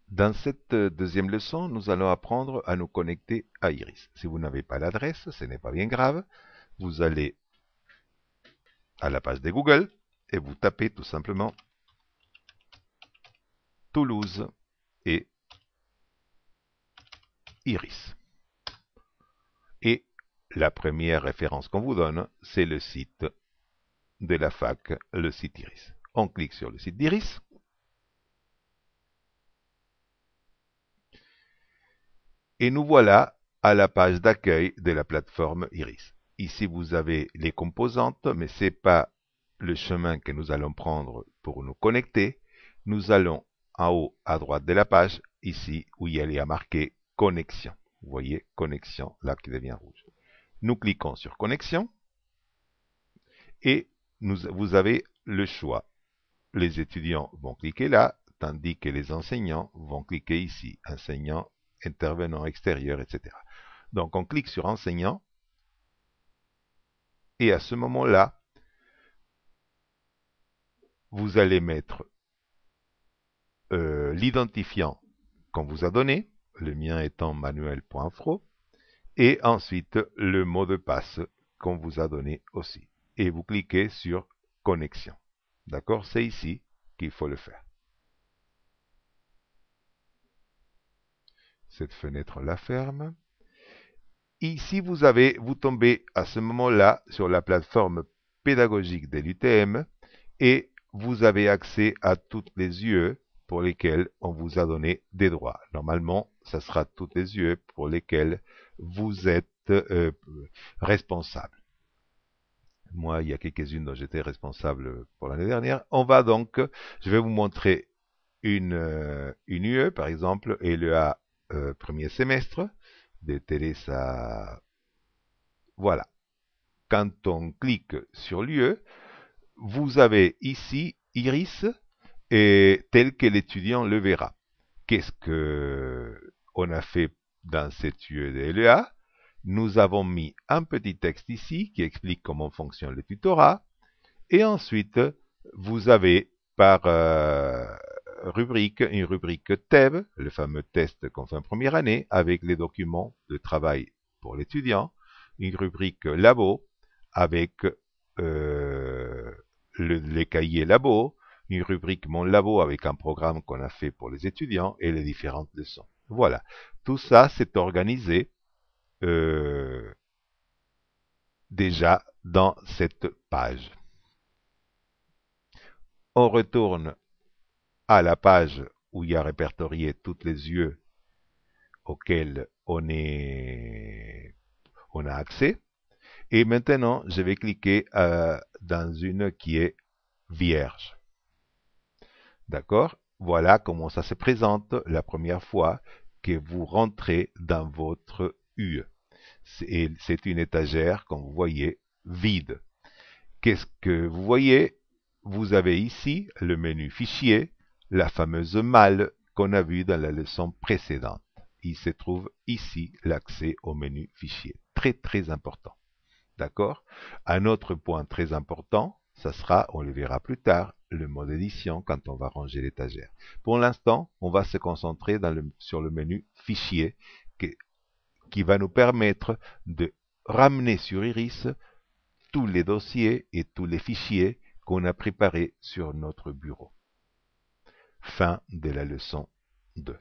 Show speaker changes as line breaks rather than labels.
Dans cette deuxième leçon, nous allons apprendre à nous connecter à Iris. Si vous n'avez pas l'adresse, ce n'est pas bien grave. Vous allez à la page de Google et vous tapez tout simplement Toulouse et Iris. Et la première référence qu'on vous donne, c'est le site de la fac, le site Iris. On clique sur le site d'Iris. Et nous voilà à la page d'accueil de la plateforme Iris. Ici, vous avez les composantes, mais ce n'est pas le chemin que nous allons prendre pour nous connecter. Nous allons en haut à droite de la page, ici où il y a marqué connexion. Vous voyez, connexion, là qui devient rouge. Nous cliquons sur connexion et vous avez le choix. Les étudiants vont cliquer là, tandis que les enseignants vont cliquer ici, enseignants, intervenants extérieurs, etc. Donc on clique sur enseignant et à ce moment-là, vous allez mettre l'identifiant qu'on vous a donné, le mien étant manuel.fro, et ensuite le mot de passe qu'on vous a donné aussi. Et vous cliquez sur connexion. D'accord? C'est ici qu'il faut le faire. Cette fenêtre la ferme. Ici, vous tombez à ce moment-là sur la plateforme pédagogique de l'UTM et vous avez accès à toutes les UE pour lesquelles on vous a donné des droits. Normalement, ça sera toutes les UE pour lesquelles vous êtes responsable. Moi, il y a quelques-unes dont j'étais responsable pour l'année dernière. Je vais vous montrer une UE, par exemple, LEA premier semestre, de Teresa. Voilà. Quand on clique sur l'UE, vous avez ici Iris et tel que l'étudiant le verra. Qu'est-ce qu'on a fait dans cette UE de LEA? Nous avons mis un petit texte ici qui explique comment fonctionne le tutorat. Et ensuite, vous avez par rubrique, une rubrique TEB, le fameux test qu'on fait en première année, avec les documents de travail pour l'étudiant, une rubrique labo, avec les cahiers labo, une rubrique mon labo avec un programme qu'on a fait pour les étudiants et les différentes leçons. Voilà, tout ça c'est organisé déjà dans cette page. On retourne à la page où il y a répertorié toutes les UE auxquelles on a accès. Et maintenant, je vais cliquer dans une qui est vierge. D'accord? Voilà comment ça se présente la première fois que vous rentrez dans votre UE. C'est une étagère, comme vous voyez, vide. Qu'est-ce que vous voyez? Vous avez ici le menu fichier, la fameuse malle qu'on a vue dans la leçon précédente. Il se trouve ici l'accès au menu fichier. Très très important. D'accord? Un autre point très important, ça sera, on le verra plus tard, le mode édition quand on va ranger l'étagère. Pour l'instant, on va se concentrer sur le menu fichier qui va nous permettre de ramener sur Iris tous les dossiers et tous les fichiers qu'on a préparés sur notre bureau. Fin de la leçon 2.